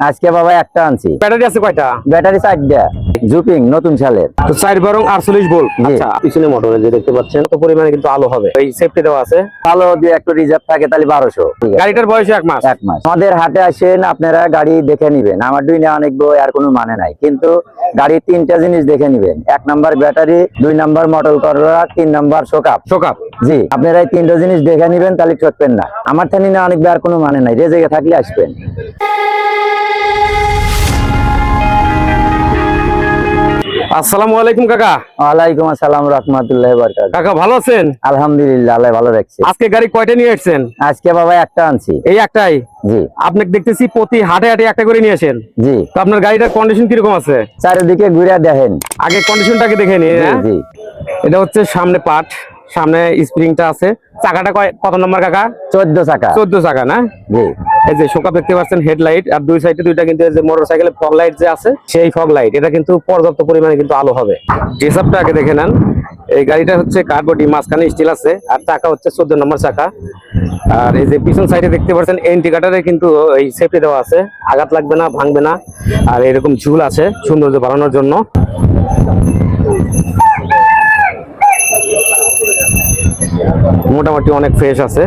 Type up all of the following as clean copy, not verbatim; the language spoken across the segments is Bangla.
আজকে বাবা একটা আনছি। ব্যাটারি আছে কয়টা? ব্যাটারি 4টা, জুপিং নতুন সালের। তো 4 বরং 48 ভোল্ট। আচ্ছা, পিছনে মোটরে যে দেখতে পাচ্ছেন তো পরিমাণে কিন্তু আলো হবে, এই সেফটি দেওয়া আছে। আলো দিয়ে একটু রিজার্ভ থাকে তাহলে 1200। গাড়িটার বয়স 1 মাস। 1 মাস। আমাদের হাটে আসেন, আপনারা গাড়ি দেখে নিবেন। আমার দুই না অনেক বই আর কোনো মানে নাই, কিন্তু গাড়ির 3টা জিনিস দেখে নিবেন। 1 নাম্বার ব্যাটারি, 2 নাম্বার মডেল করা, 3 নাম্বার শোকআপ। জি, আপনারা এই 3টা জিনিস দেখে নিবেন, তাহলে ঠকবেন না। আমার থানি না অনেক আর কোনো মানে নাই, যে জায়গায় থাকলে আসবেন। আসসালামু আলাইকুম কাকা। ওয়ালাইকুম আসসালাম রাহমাতুল্লাহি ওয়া বারাকাতুহু। কাকা ভালো আছেন? আলহামদুলিল্লাহ, আল্লাহ ভালো রাখছে। আজকে গাড়ি কয়টা নিয়ে আসছেন? আজকে বাবা একটা আনছি। এই একটাই? জি। আপনি দেখতেছি প্রতি হাটে হাটে একটা করে নিয়ে আসেন। জি। তো আপনার গাড়িটার কন্ডিশন কিরকম আছে? চারিদিকে ঘুরে দেখেন, আগে কন্ডিশনটাকে দেখে নিন। জি। এটা হচ্ছে সামনে পাট, সামনে স্প্রিংটা আছে। চাকাটা কত নম্বর কাকা? 14 চাকা। 14 চাকা না? জি। এই যে শোকআপ দেখতে পাচ্ছেন, হেডলাইট, আর দুই সাইডে দুইটা কিন্তু এই যে মোটরসাইকেলের ফগ লাইট যে আছে সেই ফগ লাইট, এটা কিন্তু পর্যাপ্ত পরিমাণে কিন্তু আলো হবে। ড্রেসআপটা আগে দেখে নেন। এই গাড়িটা হচ্ছে কার্বডি, মাঝখানে স্টিল আছে, আর চাকা হচ্ছে 14 নম্বর চাকা। আর এই যে পিছন সাইডে দেখতে পাচ্ছেন ইন্ডিকেটরে কিন্তু এই সেফটি দেওয়া আছে, আঘাত লাগবে না, ভাঙবে না। আর এরকম ঝুল আছে সৌন্দর্য বাড়ানোর জন্য। মোটামুটি অনেক ফ্রেশ আছে।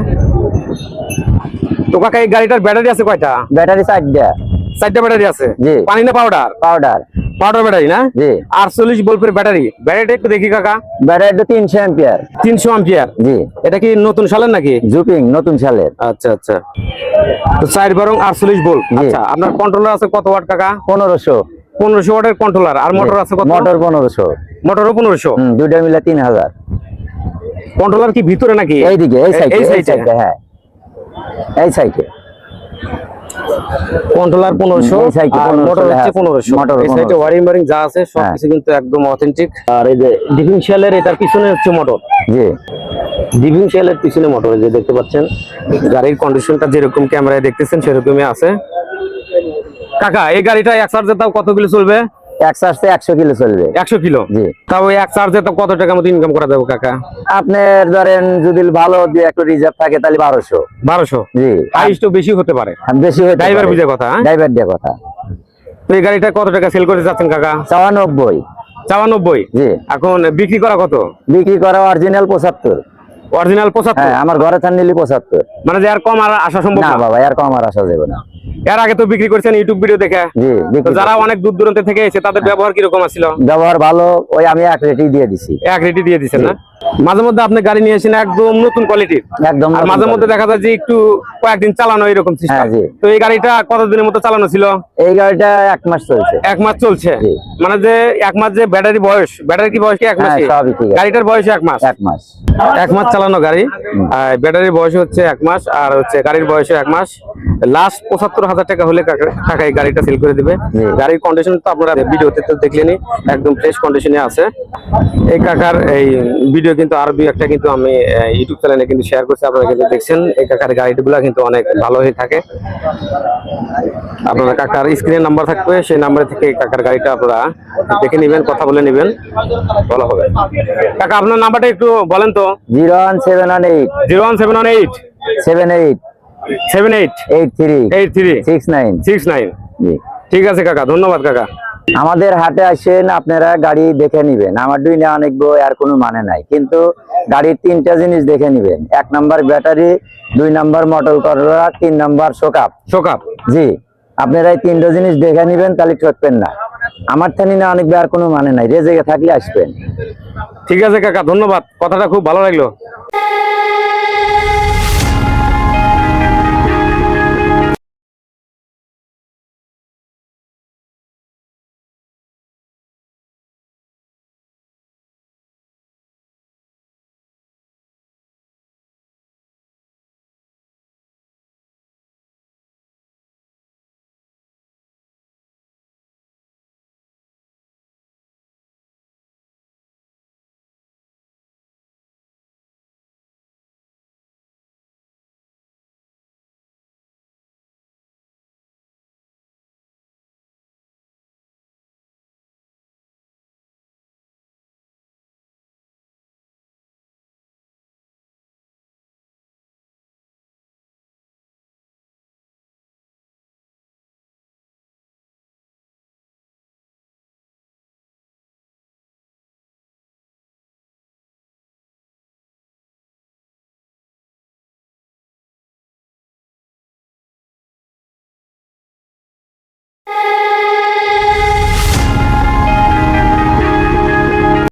তো কাকা এই গাড়িটার ব্যাটারি আছে কয়টা? ব্যাটারি 4টা। 4টা ব্যাটারি আছে? জি। পানি না পাউডার? পাউডার। পাউডার ব্যাটারি না? জি। 48 ভোল্টের ব্যাটারি। ব্যাটারিটা একটু দেখি কাকা। ব্যাটারিটা 300 অ্যাম্পিয়ার। 300 অ্যাম্পিয়ার? জি। এটা কি নতুন সালের নাকি? জুপিং নতুন সালের। আচ্ছা আচ্ছা। তো 4 বরং 48 ভোল্ট। আচ্ছা, আপনার কন্ট্রোলার আছে কত ওয়াট কাকা? 1500। 1500 ওয়াটের কন্ট্রোলার। আর মোটর আছে কত? মোটর 1500। মোটরও 1500? দুইটা মিলে 3000। কন্ট্রোলার কি ভিতরে নাকি? এইদিকে, এই সাইডে। এই সাইডে? হ্যাঁ, এই সাইডে। কন্ট্রোলার 1500 আর মোটর হচ্ছে 1500। এই সাইডে ওয়্যারিং যা আছে সবকিছু কিন্তু একদম অথেন্টিক। আর এই যে ডিফারেনশিয়ালের এটার পিছনে হচ্ছে মোটর। জি। ডিফারেনশিয়ালের পিছনে মোটর যে দেখতে পাচ্ছেন। গাড়ির কন্ডিশনটা যেরকম ক্যামেরায় দেখতেছেন সেরকমই আছে। কাকা এই গাড়িটা এক চার্জে তাও কত কিলো চলবে? এক চার্জে 100 কিলো চলবে। 100 কিলো? জি। তাও এক চার্জে তো কত টাকা মতো ইনকাম করা যাবে কাকা? আপনার ধরেন যদি ভালো দিয়ে একটু রিজার্ভ থাকে তাহলে 1200। 1200? জি। হাইস তো বেশি হতে পারে। বেশি হতে পারে। ড্রাইভার বুঝে কথা। ড্রাইভার দিয়ে কথা। তো এই গাড়িটা কত টাকা সেল করতে যাচ্ছেন কাকা? 94। 94? জি। এখন বিক্রি করা কত? বিক্রি করা অরিজিনাল 75। অরিজিনাল 75? হ্যাঁ, আমার ঘরে থান নিলি 75। মানে যে আর কম আর আসা সম্ভব না? না বাবা, আর কম আর আসা যাবে না। এর আগে তো বিক্রি করছেন ইউটিউব ভিডিও দেখে। জি। তো যারা অনেক দূর দূরান্ত থেকে এসে তাদের ব্যবহার কিরকম ছিল? ব্যবহার ভালো, ওই আমি এক রেটেই দিয়ে দিছি। এক রেটই দিয়ে দিছেন না? মাঝে মধ্যে আপনি গাড়ি নিয়ে এসেন একদম নতুন কোয়ালিটির, একদম। আর মাঝে মধ্যে দেখা যায় যে একটু কয়েকদিন চালানো এরকম সিস্টেম। তো এই গাড়িটা কতদিনের মতো চালানো ছিল? এই গাড়িটা 1 মাস চলছে। 1 মাস চলছে? মানে যে 1 মাস যে ব্যাটারি বয়স, ব্যাটারি কি বয়স কি 1 মাস? গাড়িটার বয়স 1 মাস। 1 মাস। 1 মাস চালানো গাড়ি, আর ব্যাটারির বয়স হচ্ছে 1 মাস, আর হচ্ছে গাড়ির বয়স 1 মাস। লাস্ট 75,000 টাকা হলে কাকা এই গাড়িটা সেল করে দিবে। গাড়ির কন্ডিশন তো আপনারা ভিডিওতে তো দেখলেনই, একদম ফ্রেশ কন্ডিশনে আছে। এই কাকার এই ভিডিও কিন্তু আর দুই একটা কিন্তু আমি ইউটিউব চ্যানেলে কিন্তু শেয়ার করছি, আপনারা কিন্তু দেখছেন। এই কাকার গাড়িগুলো কিন্তু অনেক ভালো হয়ে থাকে। আপনারা কাকার স্ক্রিনে নাম্বার থাকবে, সেই নাম্বারে থেকে কাকার গাড়িটা আপনারা দেখে নেবেন, কথা বলে নেবেন, ভালো হবে। কাকা আপনার নাম্বারটা একটু বলেন তো। 01718 01718 78 78 83 83 69 69। জি। ঠিক আছে কাকা, ধন্যবাদ কাকা। আমাদের হাটে আসেন, আপনারা গাড়ি দেখে নিবেন। আমার দুই না অনেক বই আর কোনো মানে নাই, কিন্তু গাড়ির 3টা জিনিস দেখে নিবেন। 1 নাম্বার ব্যাটারি, 2 নাম্বার মডেল করা, 3 নাম্বার শোকআপ। শোকআপ? জি। আপনারা এই 3টা জিনিস দেখে নিবেন, তাহলে ঠকবেন না। আমার থানি না অনেক আর কোনো মানে নাই, যে জায়গায় থাকলে আসবেন। ঠিক আছে কাকা, ধন্যবাদ, কথাটা খুব ভালো লাগলো।